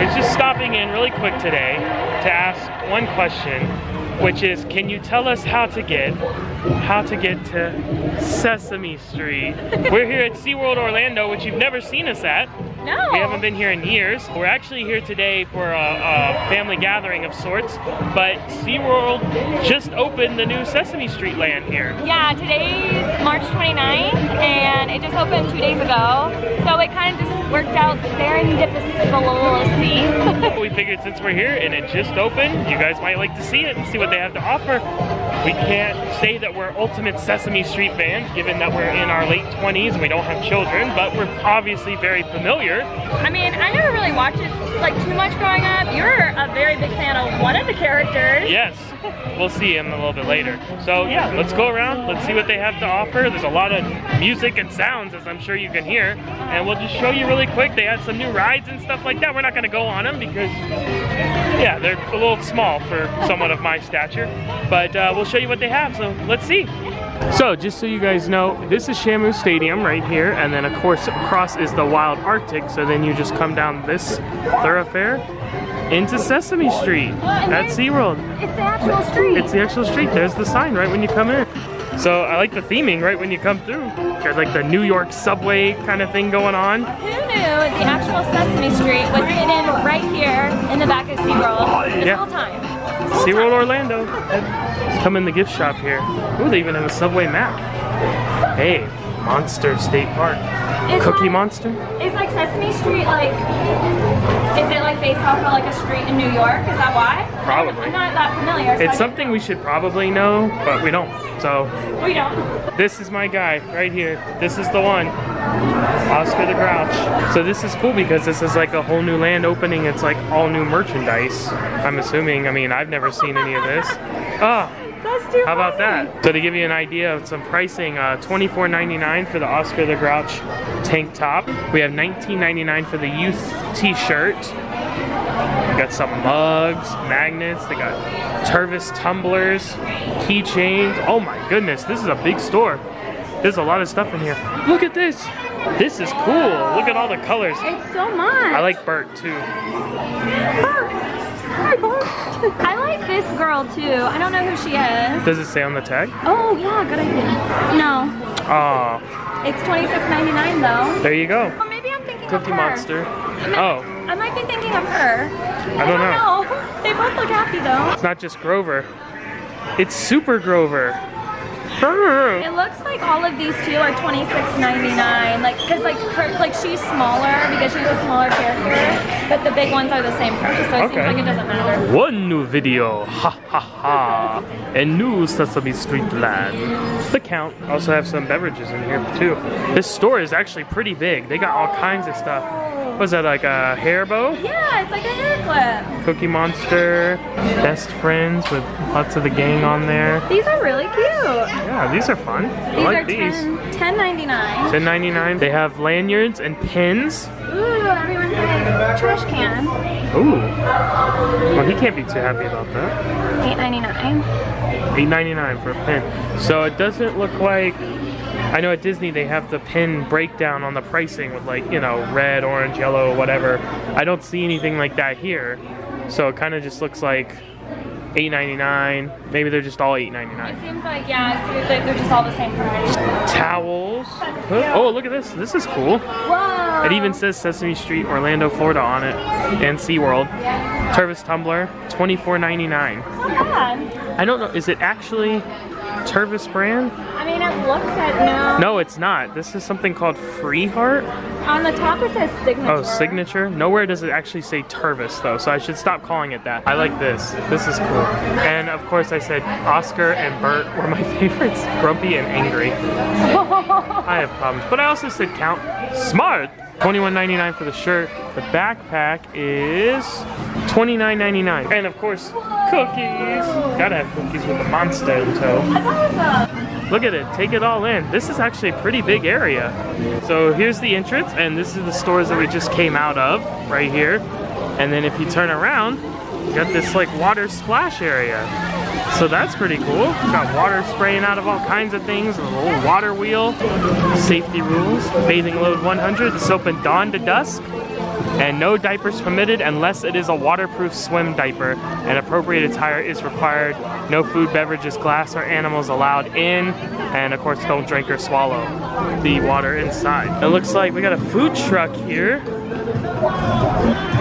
was just stopping in really quick today to ask one question, which is, can you tell us how to get to Sesame Street? We're here at SeaWorld Orlando, which you've never seen us at. No. We haven't been here in years. We're actually here today for a family gathering of sorts, but SeaWorld just opened the new Sesame Street land here. Yeah, today's March 29th, and it just opened 2 days ago, so it kind of just worked out serendipitously. We figured since we're here and it just opened, you guys might like to see it and see what they have to offer. We can't say that we're ultimate Sesame Street fans, given that we're in our late 20s and we don't have children, but we're obviously very familiar. I mean, I never really watched it like too much growing up. You're a very big fan of one of the characters. Yes, we'll see him a little bit later. So yeah, let's go around, let's see what they have to offer. There's a lot of music and sounds, as I'm sure you can hear, and we'll just show you really quick. They have some new rides and stuff like that. We're not gonna go on them because, yeah, they're a little small for someone of my stature, but we'll show you what they have, so let's see. So, just so you guys know, this is Shamu Stadium right here, and then of course across is the Wild Arctic, so then you just come down this thoroughfare into Sesame Street at SeaWorld. It's the actual street. It's the actual street. There's the sign right when you come in. So I like the theming right when you come through. There's like the New York subway kind of thing going on. Who knew the actual Sesame Street was hidden right here in the back of SeaWorld this whole time? SeaWorld Orlando. Come in the gift shop here. Ooh, they even have a subway map. Hey, Monster State Park. Cookie Monster? Is like Sesame Street like, is it like based off of like a street in New York? Is that why? Probably. I'm not that familiar. So it's something we should probably know, but we don't. So we don't. This is my guy right here. This is the one. Oscar the Grouch. So this is cool because this is like a whole new land opening. It's like all new merchandise. I'm assuming. I mean, I've never seen any of this. Oh. How about that? So to give you an idea of some pricing, $24.99 for the Oscar the Grouch tank top. We have $19.99 for the youth t-shirt. We got some mugs, magnets. They got Tervis tumblers, keychains. Oh my goodness, this is a big store. There's a lot of stuff in here. Look at this. This is cool. Look at all the colors. It's so much. I like Bert too. I like this girl too. I don't know who she is. Does it say on the tag? Oh yeah, good idea. No. Oh. It's $26.99 though. There you go. Or maybe I'm thinking Cookie of her. Monster. I might be thinking of her. I don't know. They both look happy though. It's not just Grover. It's Super Grover. It looks like all of these two are $26.99. Like, cause like she's smaller because she's a smaller character, but the big ones are the same price. So it seems like it doesn't matter. One new video, ha ha ha, and new Sesame Street land. The count. Also have some beverages in here too. This store is actually pretty big. They got all kinds of stuff. Was that like a hair bow? Yeah, it's like a hair clip. Cookie Monster, Best Friends with lots of the gang on there. These are really cute. Yeah, these are fun. I like these. $10.99. $10.99. They have lanyards and pins. Ooh, everyone has a trash can. Ooh. Well, he can't be too happy about that. $8.99. $8.99 for a pin. So it doesn't look like... I know at Disney they have the pin breakdown on the pricing with like, you know, red, orange, yellow, whatever. I don't see anything like that here. So it kind of just looks like $8.99. Maybe they're just all $8.99. It seems like, yeah, they're just all the same price. Towels. Oh, look at this. This is cool. Whoa. It even says Sesame Street, Orlando, Florida on it. And SeaWorld. Tervis tumbler, $24.99. Not bad. I don't know. Is it actually Tervis brand? I mean, it looks like no. No, it's not. This is something called Free Heart. On the top it says Signature. Oh, Signature? Nowhere does it actually say Tervis though, so I should stop calling it that. I like this. This is cool. And of course I said Oscar and Bert were my favorites. Grumpy and angry. I have problems. But I also said count smart. $21.99 for the shirt. The backpack is $29.99. And of course, cookies. Gotta have cookies with the monster in tow. That's awesome. Look at it, take it all in. This is actually a pretty big area. So here's the entrance, and this is the stores that we just came out of, right here. And then if you turn around, you got this like water splash area. So that's pretty cool. Got water spraying out of all kinds of things. A little water wheel. Safety rules. Bathing load 100. It's open dawn to dusk. And no diapers permitted unless it is a waterproof swim diaper. An appropriate attire is required. No food, beverages, glass, or animals allowed in. And of course, don't drink or swallow the water inside. It looks like we got a food truck here.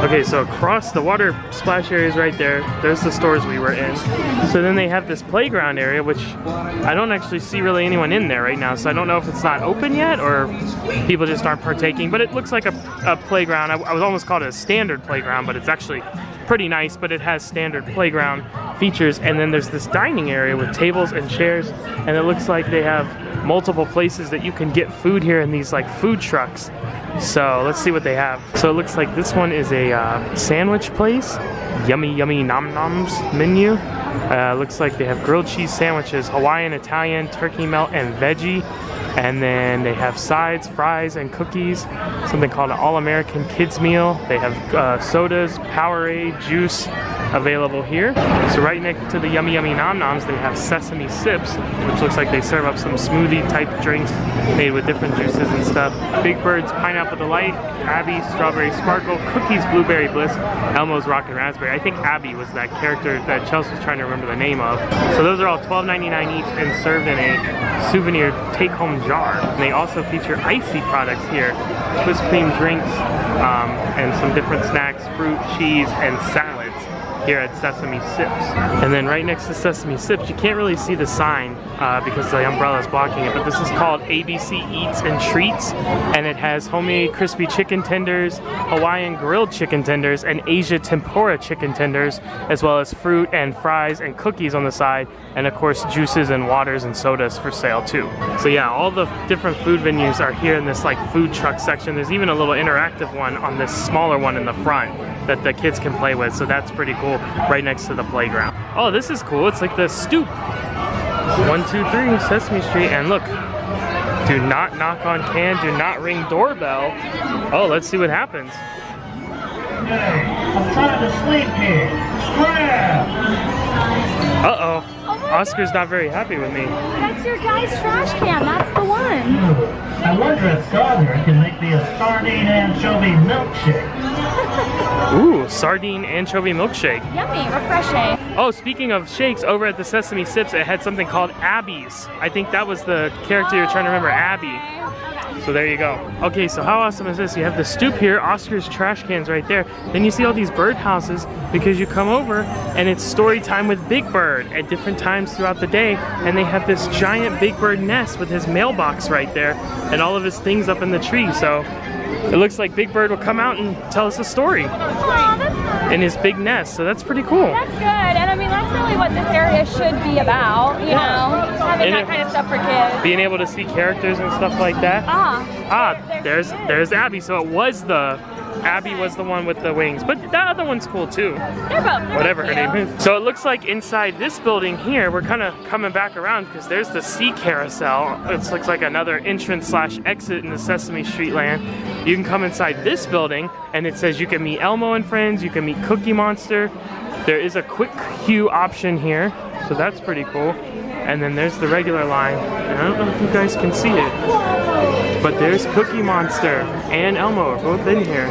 Okay, so across the water splash area is right there. There's the stores we were in. So then they have this playground area, which I don't actually see really anyone in there right now. So I don't know if it's not open yet or people just aren't partaking. But it looks like a playground. I was almost called a standard playground, but it's actually pretty nice. But it has standard playground features. And then there's this dining area with tables and chairs. And it looks like they have multiple places that you can get food here in these like food trucks. So let's see what they have. So it looks like this one is a sandwich place. Yummy, yummy nom noms menu. Looks like they have grilled cheese sandwiches, Hawaiian, Italian, turkey melt, and veggie. And then they have sides, fries, and cookies. Something called an all-American kids meal. They have sodas, Powerade, juice available here. So right next to the yummy yummy nom noms, they have Sesame Sips, which looks like they serve up some smoothie type drinks made with different juices and stuff. Big Bird's Pineapple Delight, Abbie Strawberry Sparkle, Cookies Blueberry Bliss, Elmo's Rockin' Raspberry. I think Abbie was that character that Chelsea was trying to remember the name of. So those are all $12.99 each and served in a souvenir take-home jar. And they also feature icy products here, Swiss cream drinks, and some different snacks, fruit, cheese, and salads here at Sesame Sips. And then right next to Sesame Sips, you can't really see the sign because the umbrella is blocking it, but this is called ABC Eats and Treats, and it has homemade crispy chicken tenders, Hawaiian grilled chicken tenders, and Asia tempura chicken tenders, as well as fruit and fries and cookies on the side, and of course juices and waters and sodas for sale too. So yeah, all the different food venues are here in this like food truck section. There's even a little interactive one on this smaller one in the front that the kids can play with, so that's pretty cool, right next to the playground. Oh, this is cool. It's like the stoop. 123 Sesame Street, and look, do not knock on can, do not ring doorbell. Oh, let's see what happens. Hey, I'm trying to sleep here. Scram! Uh-oh. Oscar's not very happy with me. That's your guy's trash can. That's the one. I wonder if Gardner can make me a sardine anchovy milkshake. Ooh, sardine anchovy milkshake. Yummy, refreshing. Oh, speaking of shakes, over at the Sesame Sips, it had something called Abbie's. I think that was the character you're trying to remember, Abbie. So there you go. Okay, so how awesome is this? You have the stoop here, Oscar's trash cans right there. Then you see all these bird houses because you come over and it's story time with Big Bird at different times throughout the day. And they have this giant Big Bird nest with his mailbox right there and all of his things up in the tree. So it looks like Big Bird will come out and tell us a story. Oh, that's nice. In his big nest, so that's pretty cool. That's good, and I mean that's really what this area should be about, you know, having that kind of stuff for kids. Being able to see characters and stuff like that. There's Abbie. So it was Abbie was the one with the wings, but that other one's cool too. They're whatever her name is. So it looks like inside this building here, we're kind of coming back around because there's the Sea Carousel. It looks like another entrance / exit in the Sesame Street land. You can come inside this building and it says you can meet Elmo and friends, you can meet Cookie Monster. There is a quick queue option here, so that's pretty cool. And then there's the regular line. And I don't know if you guys can see it, but there's Cookie Monster and Elmo are both in here.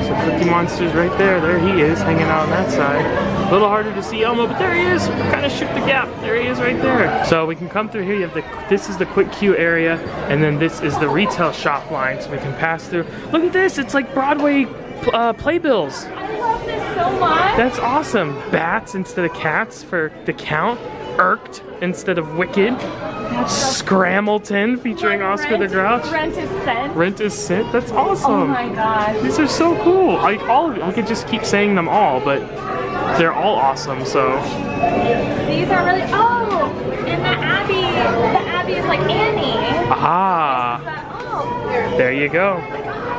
So Cookie Monster's right there. There he is, hanging out on that side. A little harder to see Elmo, but there he is. Kind of shoot the gap. There he is right there. So we can come through here. You have this is the quick queue area, and then this is the retail shop line, so we can pass through. Look at this. It's like Broadway playbills. I love this so much. That's awesome. Bats instead of cats for the count. Irked instead of wicked. Scramleton featuring Oscar the Grouch. Rent is Sent. Rent is Sent. That's awesome. Oh my god. These are so cool. Like all of it. We could just keep saying them all, but they're all awesome. So these are really. Oh, and the Abbie is like Annie. Ah. There you go.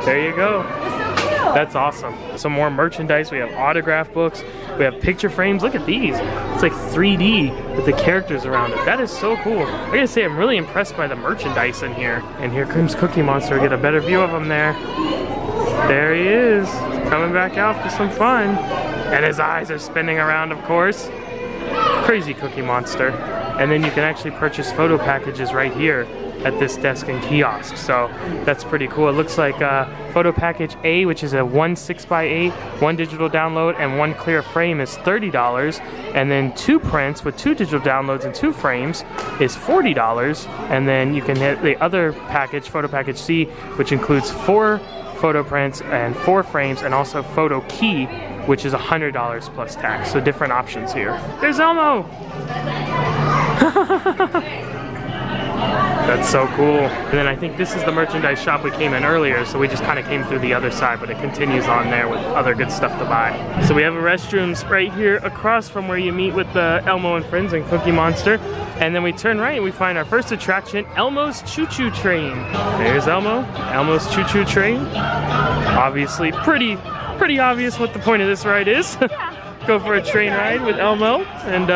There you go. That's awesome. Some more merchandise. We have autograph books. We have picture frames. Look at these. It's like 3D with the characters around it. That is so cool. I gotta say, I'm really impressed by the merchandise in here. And here comes Cookie Monster. Get a better view of him there. There he is, coming back out for some fun. And his eyes are spinning around, of course. Crazy Cookie Monster. And then you can actually purchase photo packages right here at this desk and kiosk. So that's pretty cool. It looks like photo package A, which is a 1 6x8, 1 digital download, and 1 clear frame is $30. And then 2 prints with 2 digital downloads and 2 frames is $40. And then you can hit the other package, photo package C, which includes 4 photo prints and 4 frames, and also photo key, which is $100 plus tax. So different options here. There's Elmo! That's so cool. And then I think this is the merchandise shop we came in earlier, so we just kind of came through the other side, but it continues on there with other good stuff to buy. So we have a restrooms right here across from where you meet with the Elmo and Friends and Cookie Monster. And then we turn right and we find our first attraction, Elmo's Choo-Choo Train. There's Elmo, Elmo's Choo-Choo Train. Obviously pretty obvious what the point of this ride is. Go for a train ride with Elmo, and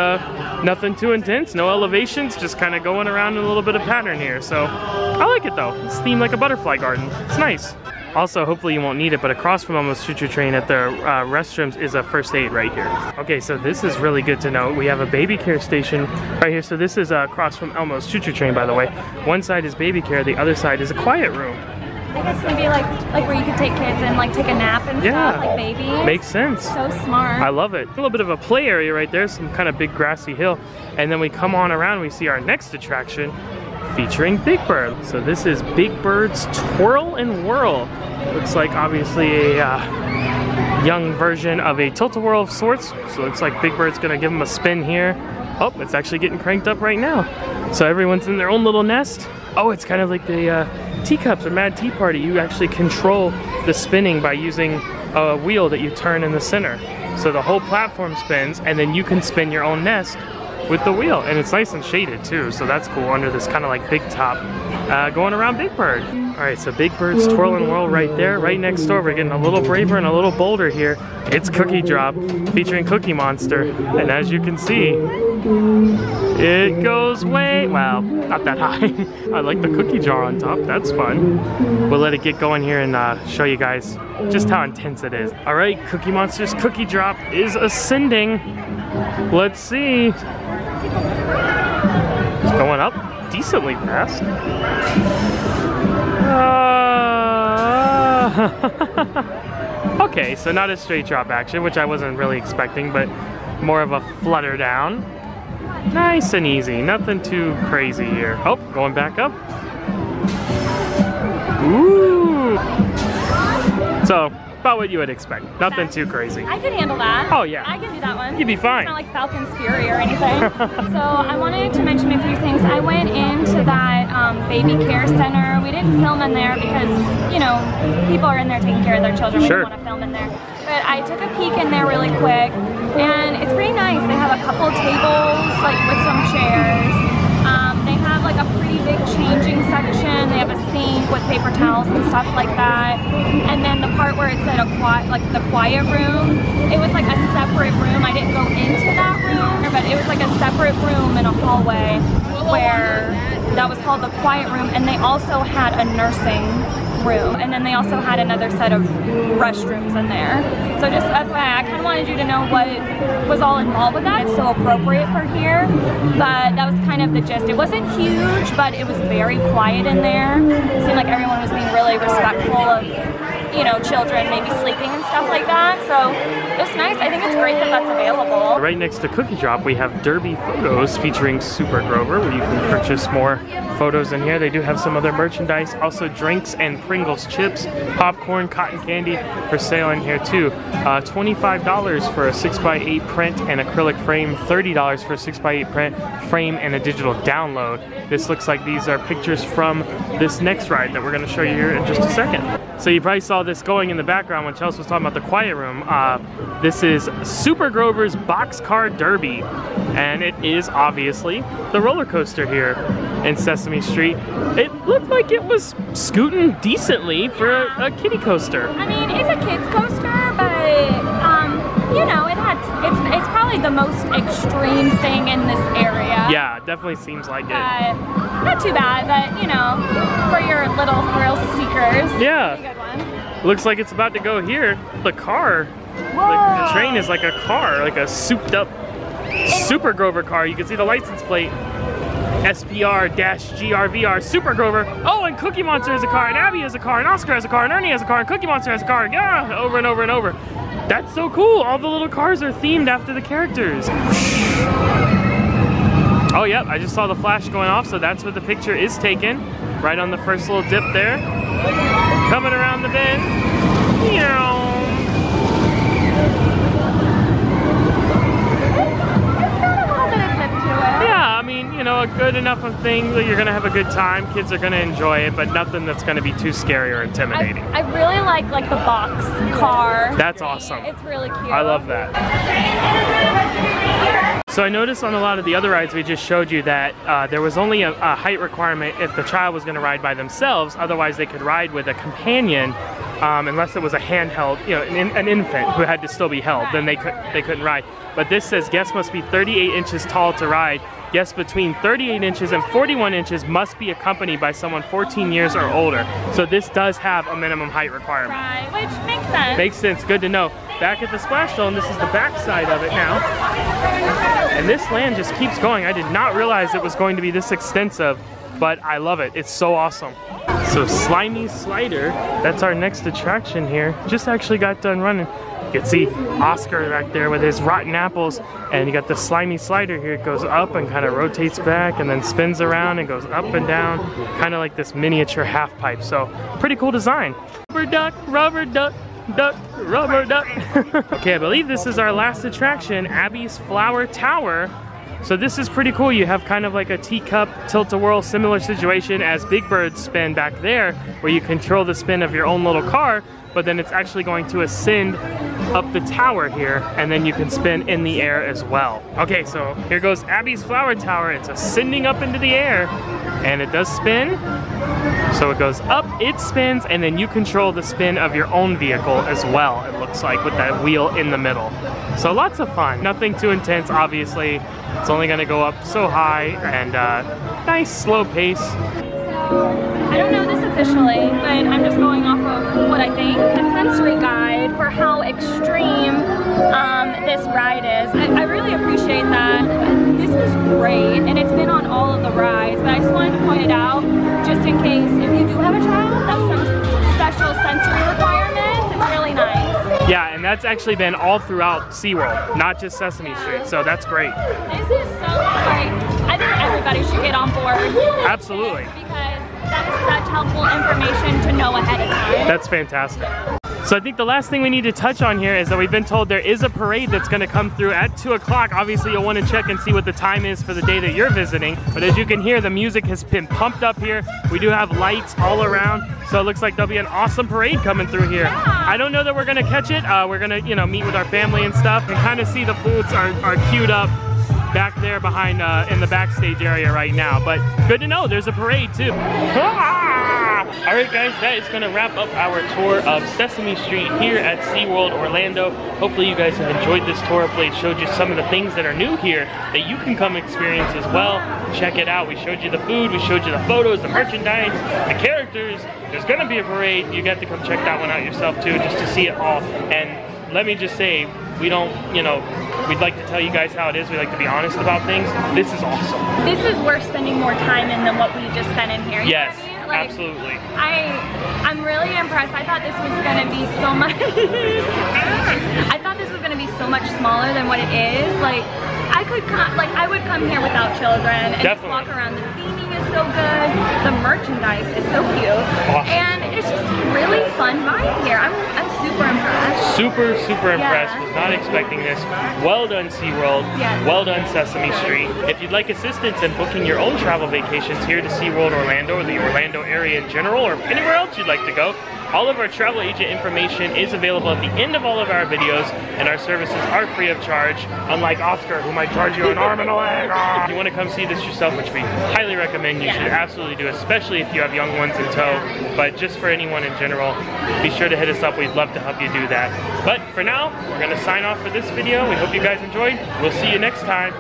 nothing too intense, no elevations, just kind of going around in a little bit of pattern here. So I like it though. It's themed like a butterfly garden. It's nice. Also, hopefully you won't need it, but across from Elmo's Choo-Choo Train at the restrooms is a first aid right here. Okay, so this is really good to know. We have a baby care station right here. So this is across from Elmo's Choo-Choo Train, by the way. One side is baby care, the other side is a quiet room. I guess maybe like where you could take kids and like take a nap and stuff, like babies. Makes sense. So smart. I love it. A little bit of a play area right there, some kind of big grassy hill. And then we come on around and we see our next attraction featuring Big Bird. So this is Big Bird's Twirl and Whirl. Looks like obviously a young version of a tilt-a-whirl of sorts. So it looks like Big Bird's gonna give him a spin here. Oh, it's actually getting cranked up right now. So everyone's in their own little nest. Oh, it's kind of like the teacups or Mad Tea Party. You actually control the spinning by using a wheel that you turn in the center. So the whole platform spins, and then you can spin your own nest with the wheel. And it's nice and shaded too, so that's cool under this kind of like big top going around Big Bird. All right, so Big Bird's Twirl and Whirl right there. Right next door, we're getting a little braver and a little bolder here. It's Cookie Drop featuring Cookie Monster. And as you can see, it goes way, well, not that high. I like the cookie jar on top, that's fun. We'll let it get going here and show you guys just how intense it is. All right, Cookie Monster's Cookie Drop is ascending. Let's see. It's going up decently fast. Okay, so not a straight drop action, which I wasn't really expecting, but more of a flutter down. Nice and easy, nothing too crazy here. Oh, going back up. Ooh. So, about what you would expect. Nothing too crazy. I could handle that. Oh yeah. I can do that one. You'd be fine. It's not like Falcon's Fury or anything. So I wanted to mention a few things. I went into that baby care center. We didn't film in there because, you know, people are in there taking care of their children. Sure. We didn't want to film in there. But I took a peek in there really quick, and it's pretty nice. They have a couple tables, like with some chairs. They have like a pretty big changing section. They have a sink with paper towels and stuff like that. And then the part where it said the quiet room, it was like a separate room. I didn't go into that room, but it was like a separate room in a hallway where that was called the quiet room. And they also had a nursing room, and then they also had another set of restrooms in there. So just FYI, I kind of wanted you to know what was all involved with that. It's so appropriate for here, but that was kind of the gist. It wasn't huge, but it was very quiet in there. It seemed like everyone was being really respectful of, you know, children maybe sleeping and stuff like that. So it was nice. I think it's great that that's available. Right next to Cookie Drop, we have Derby Photos featuring Super Grover, where you can purchase more photos in here. They do have some other merchandise, also drinks and Pringles chips, popcorn, cotton candy for sale in here too. $25 for a 6x8 print and acrylic frame, $30 for a 6x8 print, frame, and a digital download. This looks like these are pictures from this next ride that we're going to show you here in just a second. So you probably saw this going in the background when Chelsea was talking about the quiet room. This is Super Grover's Boxcar Derby, and it is obviously the roller coaster here in Sesame Street. It looked like it was scooting decently for a kiddie coaster. I mean, it's a kid's coaster, but you know, it's probably the most extreme thing in this area. Yeah, it definitely seems like it. Not too bad, but you know, for your little thrill seekers, yeah, pretty good one. Looks like it's about to go here. The car, Whoa. like the train is like a car, like a souped up Super Grover car. You can see the license plate. SPR-GRVR Super Grover. Oh, and Cookie Monster has a car, and Abbie has a car, and Oscar has a car, and Ernie has a car, and Cookie Monster has a car. Yeah, over and over and over. That's so cool. All the little cars are themed after the characters. Oh, yep, I just saw the flash going off, so that's where the picture is taken. Right on the first little dip there. Coming around the bend. Meow. Yeah, I mean, you know, a good enough of thing that you're gonna have a good time. Kids are gonna enjoy it, but nothing that's gonna be too scary or intimidating. I really like the box car. That's awesome. It's really cute. I love that. So I noticed on a lot of the other rides we just showed you that there was only a height requirement if the child was gonna ride by themselves. Otherwise they could ride with a companion, unless it was a handheld, you know, an infant who had to still be held, then they couldn't ride. But this says guests must be 38 inches tall to ride. Guests between 38 inches and 41 inches must be accompanied by someone 14 years or older. So this does have a minimum height requirement. Right, which makes sense. Makes sense, good to know. Back at the splash zone, this is the back side of it now. And this land just keeps going. I did not realize it was going to be this extensive, but I love it. It's so awesome. So Slimy Slider, that's our next attraction here. Just actually got done running. You can see Oscar back there with his rotten apples, and you got the Slimy Slider here. It goes up and kind of rotates back and then spins around and goes up and down, kind of like this miniature half pipe. So pretty cool design. Rubber duck, duck, rubber duck. Okay, I believe this is our last attraction, Abbie's Flower Tower. So this is pretty cool. You have kind of like a teacup tilt-a-whirl similar situation as Big Bird's spin back there, where you control the spin of your own little car, but then it's actually going to ascend up the tower here, and then you can spin in the air as well. Okay, so here goes Abbie's Flower Tower. It's ascending up into the air, and it does spin. So it goes up, it spins, and then you control the spin of your own vehicle as well, it looks like, with that wheel in the middle. So lots of fun. Nothing too intense, obviously. It's only gonna go up so high, and nice slow pace. I don't know this officially, but I'm just going off of what I think. The sensory guide for how extreme this ride is. I really appreciate that. This is great, and it's been on all of the rides, but I just wanted to point it out, just in case if you do have a child, that's some special sensory requirements. It's really nice. Yeah, and that's actually been all throughout SeaWorld, not just Sesame Street, so that's great. This is so great. I think everybody should get on board. Absolutely. Because that is such helpful information to know ahead of time. That's fantastic. So I think the last thing we need to touch on here is that we've been told there is a parade that's going to come through at 2 o'clock. Obviously you'll want to check and see what the time is for the day that you're visiting. But as you can hear, the music has been pumped up here. We do have lights all around. So it looks like there'll be an awesome parade coming through here. Yeah. I don't know that we're going to catch it. We're going to, you know, meet with our family and stuff and kind of see the foods are queued up back there behind in the backstage area right now. But good to know there's a parade too. All right guys, that is going to wrap up our tour of Sesame Street here at SeaWorld Orlando. Hopefully you guys have enjoyed this tour. Hopefully it showed you some of the things that are new here that you can come experience as well. Check it out. We showed you the food, we showed you the photos, the merchandise, the characters. There's going to be a parade. You got to come check that one out yourself too, just to see it all. And let me just say, we don't, you know, we'd like to tell you guys how it is. We like to be honest about things. This is awesome. This is worth spending more time in than what we just spent in here. Yes, like, absolutely. I'm really impressed. I thought this was gonna be so much. I thought this was gonna be so much smaller than what it is. Like, I would come here without children and just walk around. The theming is so good. The merchandise is so cute, and it's just really fun vibe here. I'm super impressed. Super impressed. Was not expecting this. Well done, SeaWorld. Yes. Well done, Sesame Street. If you'd like assistance in booking your own travel vacations here to SeaWorld Orlando or the Orlando area in general, or anywhere else you'd like to go, all of our travel agent information is available at the end of all of our videos, and our services are free of charge, unlike Oscar, who might charge you an arm and a leg. If you want to come see this yourself, which we highly recommend, you should absolutely do, especially if you have young ones in tow. But just for anyone in general, be sure to hit us up. We'd love to help you do that. But for now, we're going to sign off for this video. We hope you guys enjoyed. We'll see you next time.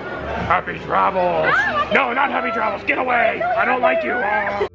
Happy travels. No, not happy travels. Get away. I don't like you.